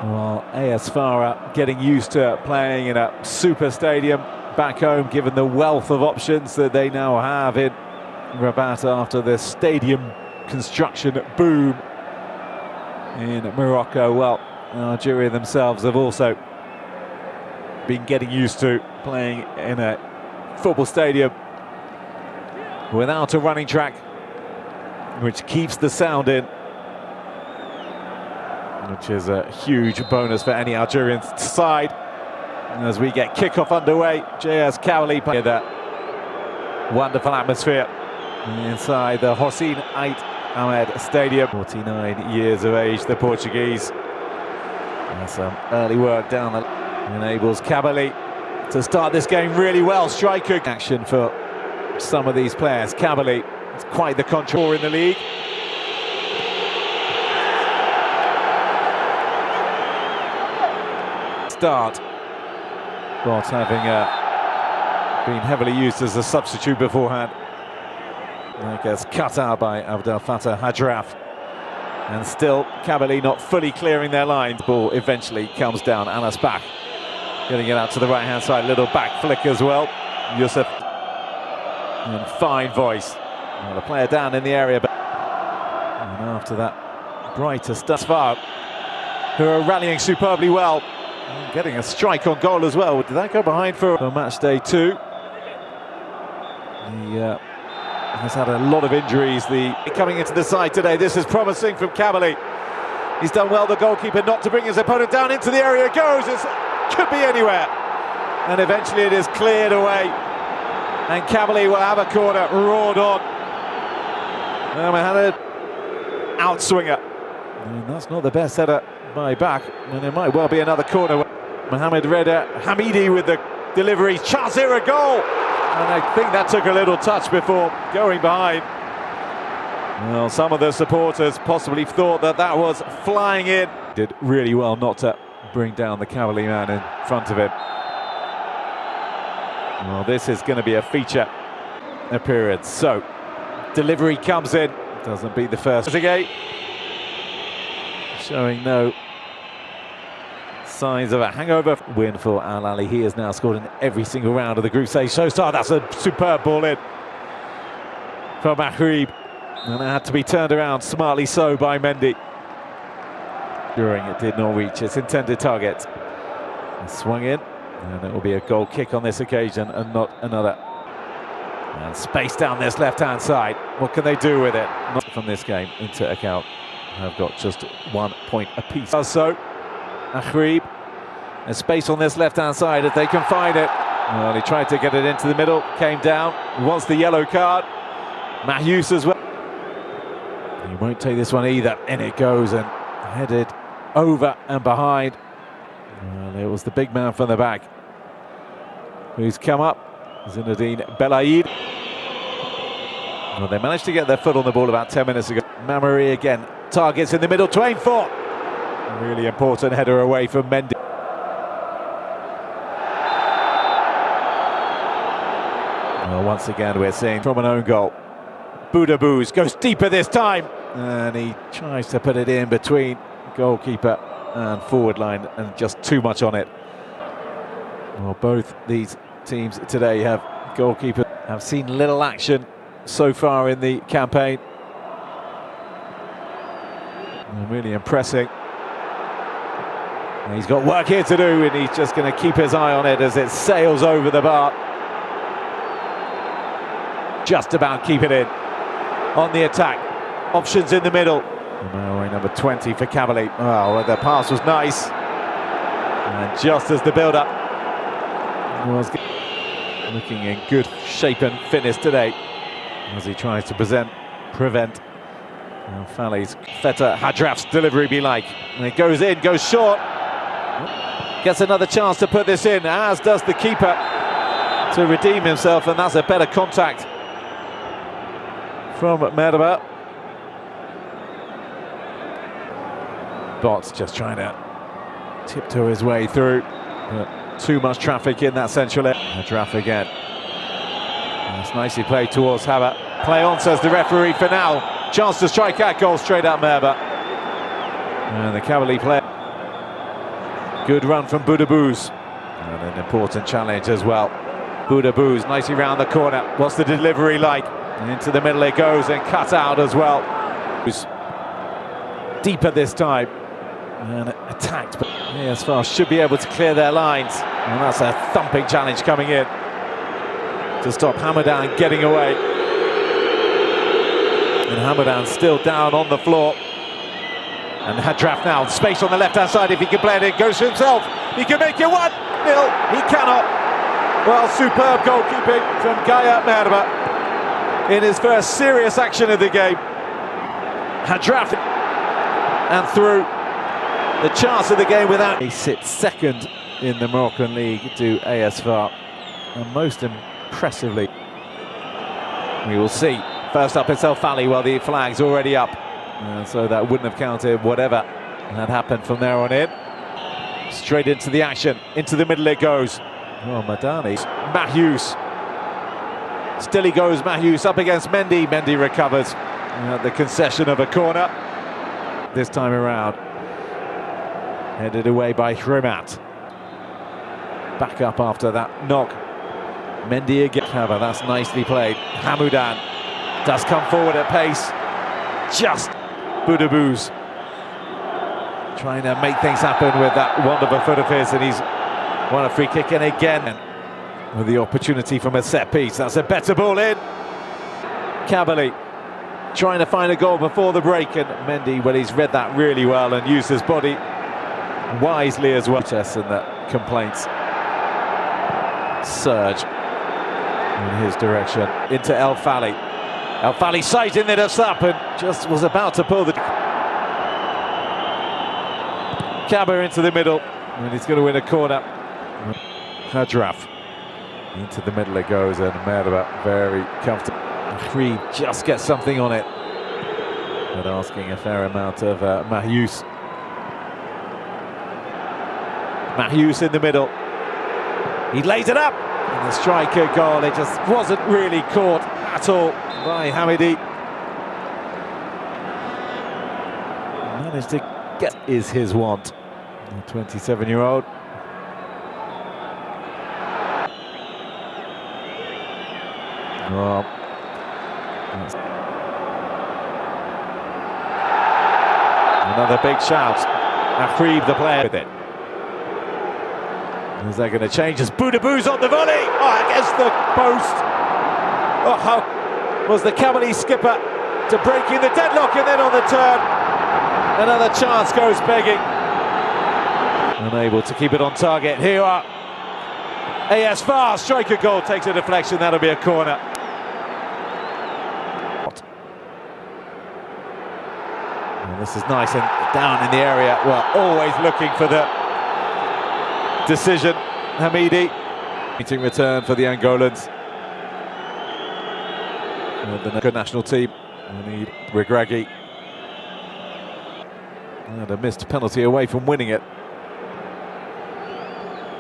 Well, AS Farah getting used to playing in a super stadium back home, given the wealth of options that they now have in Rabat after the stadium construction boom in Morocco. Well, Algeria themselves have also been getting used to playing in a football stadium without a running track, which keeps the sound in, which is a huge bonus for any Algerian side. As we get kickoff underway, JS Cowley playing that wonderful atmosphere inside the Hossein Ait Ahmed Stadium. 49 years of age, the Portuguese. And some early work down the enables Kabali to start this game really well. Striker action for some of these players. Kabali is quite the control in the league. Start, but having been heavily used as a substitute beforehand. That gets cut out by Abdel Fattah Hajraf, and still Kabali not fully clearing their lines. Ball eventually comes down. Anas back, getting it out to the right hand side. Little back flick as well. Youssef, and fine voice. Well, the player down in the area, but and after that brighter stuff, who are rallying superbly well. Getting a strike on goal as well. Did that go behind for match day 2? He has had a lot of injuries. Coming into the side today, this is promising from Kabali. He's done well, the goalkeeper, not to bring his opponent down into the area. It goes, it could be anywhere. And eventually it is cleared away. And Kabali will have a corner, roared on. Mohamed outswinger. And that's not the best header by back, and it might well be another corner. Mohamed Reda Hamidi with the delivery, chance here, a goal, and I think that took a little touch before going behind. Well, some of the supporters possibly thought that that was flying in. Did really well not to bring down the Cavalier man in front of him. Well, this is going to be a feature appearance. So, delivery comes in, doesn't beat the first. Again, showing no signs of a hangover. Win for Al Ali. He has now scored in every single round of the group stage so far. That's a superb ball in from Mahrib, and it had to be turned around smartly so by Mendy. During it did not reach its intended target. It swung in, and it will be a goal kick on this occasion and not another. And space down this left-hand side. What can they do with it? Not from this game into account. Have got just 1 point apiece. So, Mahrib, a space on this left-hand side if they can find it. Well, he tried to get it into the middle, came down, wants the yellow card. Mahyous as well. He won't take this one either. In it goes and headed over and behind. Well, it was the big man from the back who's come up. Zinedine Belaid. Well, they managed to get their foot on the ball about 10 minutes ago. Mamari again. Targets in the middle to aim for. Really important header away from Mendy. Well, once again we're seeing from an own goal. Boudabouz goes deeper this time, and he tries to put it in between goalkeeper and forward line, and just too much on it. Well, both these teams today have goalkeepers have seen little action so far in the campaign. Really impressing. And he's got work here to do, and he's just going to keep his eye on it as it sails over the bar. Just about keep it in. On the attack. Options in the middle. Number 20 for Kabali. Oh, the pass was nice. And just as the build-up was looking in good shape and fitness today, as he tries to prevent Fali's Fattah Hajraf's delivery be like. And it goes in, goes short. Gets another chance to put this in, as does the keeper, to redeem himself, and that's a better contact from Merba. Bot's just trying to tiptoe his way through, but too much traffic in that central area. Hajraf again. That's nicely played towards Haba. Play on, says the referee for now. Chance to strike out goal straight at Merba. And the Cavalier player. Good run from Boudebouz. And an important challenge as well. Boudebouz nicely round the corner. What's the delivery like? And into the middle it goes and cut out as well. Deeper this time. And attacked, but AS should be able to clear their lines. And that's a thumping challenge coming in to stop Hamadan getting away. And Hamadan still down on the floor. And Hadraf now, space on the left-hand side if he can play it in, goes to himself. He can make it 1-0, he cannot. Well, superb goalkeeping from Gaya Merba in his first serious action of the game. Hadraf and through. The chance of the game without. He sits second in the Moroccan league to AS FAR, and most impressively, we will see. First up it's El Fali, well, the flag's already up, so that wouldn't have counted whatever had happened from there on in. Straight into the action, into the middle it goes. Oh, Madani. Mahious. Still he goes, Mahious up against Mendy. Mendy recovers at the concession of a corner this time around. Headed away by Hrimat. Back up after that knock. Mendy again. That's nicely played. Hamoudan does come forward at pace. Just Boudebouz trying to make things happen with that wonderful foot of his, and he's won a free kick in again with the opportunity from a set piece. That's a better ball in. Kabali trying to find a goal before the break, and Mendy, well, he's read that really well and used his body wisely as well. And that complaints surge in his direction into El Fali. El Fali sighting it up and just was about to pull the Kaba into the middle, and he's going to win a corner. Hadraf into the middle it goes, and Merba very comfortable. Mahri just gets something on it, but asking a fair amount of Mahious. Mahious in the middle. He lays it up. And the striker goal, it just wasn't really caught at all by Hamidi. Managed to get is his want. The 27-year-old. Well, another big shout. Akhrib, the player, with it. Is that going to change as Boudebouz on the volley? Oh, against the post. Oh, how was the Kabali skipper to breaking the deadlock, and then on the turn, another chance goes begging. Unable to keep it on target. Here you are. AS FAR, striker goal, takes a deflection, that'll be a corner. And this is nice and down in the area. Well, always looking for the decision. Hamidi meeting return for the Angolans. The national team will need Regragui. And a missed penalty away from winning it.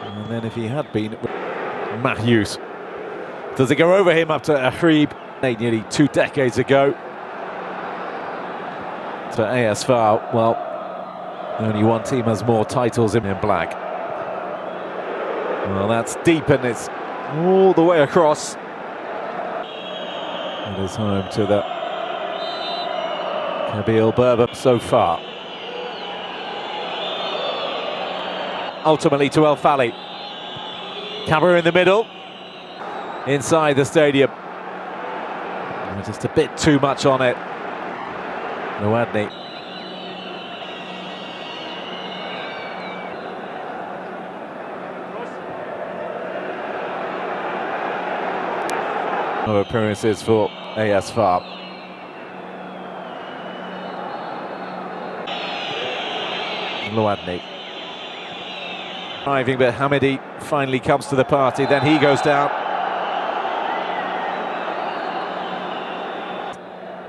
And then if he had been, Mahious. Does it go over him up to Akhrib? Nearly 2 decades ago. To AS FAR, well, only one team has more titles in black. Well, that's deep, and it's all the way across. It is home to the Kabil Berber so far. Ultimately to El Fali. Camera in the middle. Inside the stadium. Just a bit too much on it. Noadni. No appearances for AS FAR. Noadni. Driving, but Hamidi finally comes to the party, then he goes down.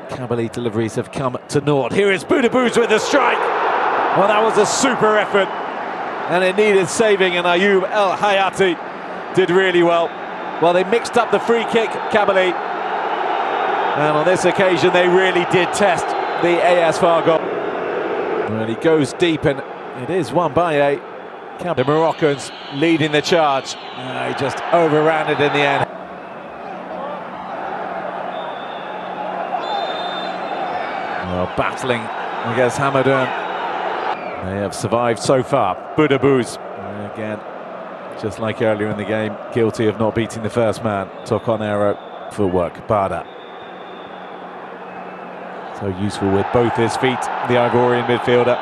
Kabali deliveries have come to naught. Here is Boudebouz with the strike. Well, that was a super effort, and it needed saving, and Ayoub El Hayati did really well. Well, they mixed up the free kick, Kabali, and on this occasion they really did test the AS FAR goal. Well, he goes deep, and it is won by a The Moroccans leading the charge. He just overran it in the end. Well, battling against Hamadoun. They have survived so far. Boudabous, again, just like earlier in the game, guilty of not beating the first man. Took on arrow, footwork, Bada. So useful with both his feet, the Ivorian midfielder.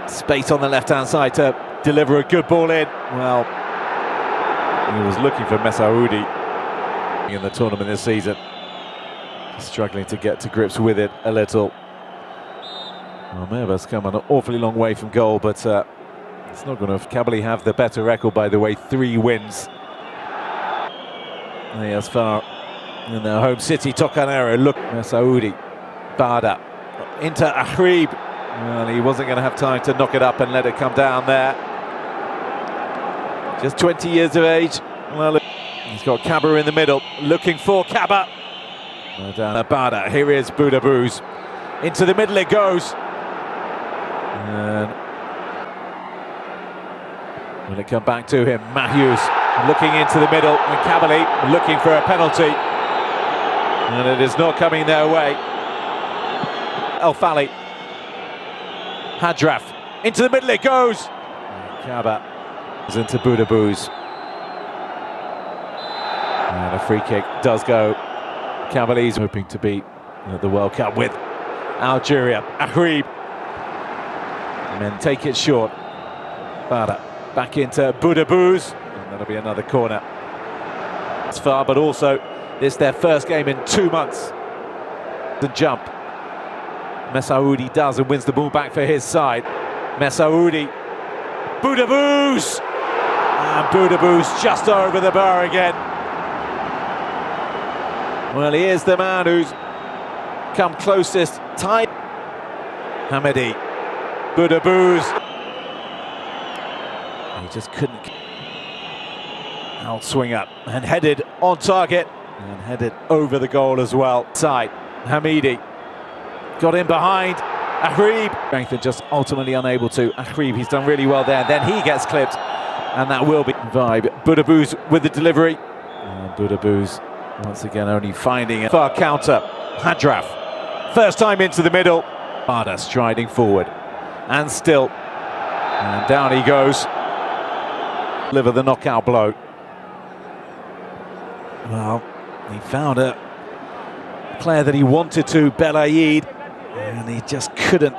Space on the left-hand side to deliver a good ball in. Well, he was looking for Messaoudi in the tournament this season. Struggling to get to grips with it a little. Well, Merva's come an awfully long way from goal, but it's not going to. Kabali have the better record, by the way, 3 wins. They as far in their home city, Tocanero. Look, Messaoudi, Bada, into Ahrib. Well, he wasn't going to have time to knock it up and let it come down there. Just 20 years of age. Well, he's got Kaba in the middle, looking for Kaba. Down Bada, here is Boudabous. Into the middle it goes. And will it come back to him? Mahius looking into the middle, and Kabali looking for a penalty. And it is not coming their way. El Fali. Hadraf. Into the middle it goes. Kaba is into Boudabous. And a free kick does go. Kabali's hoping to beat the World Cup with Algeria. Ahrib. And then take it short. Bada back into Boudabous. And that'll be another corner. It's far, but also it's their first game in 2 months. The jump. Messaoudi does and wins the ball back for his side. Messaoudi. Boudabous! And Boudabous just over the bar again. Well, he is the man who's come closest. Tight. Hamidi. Boudabous. He just couldn't. Outswing up and headed on target. And headed over the goal as well. Side. Hamidi. Got in behind. Ahrib. Strength and just ultimately unable to. Ahrib, he's done really well there. Then he gets clipped. And that will be vibe. Boudabous with the delivery. And Boudabous once again only finding a far counter. Hadraf. First time into the middle. Bada striding forward. And still. And down he goes. Deliver the knockout blow. Well, he found a player that he wanted to, Belaid. And he just couldn't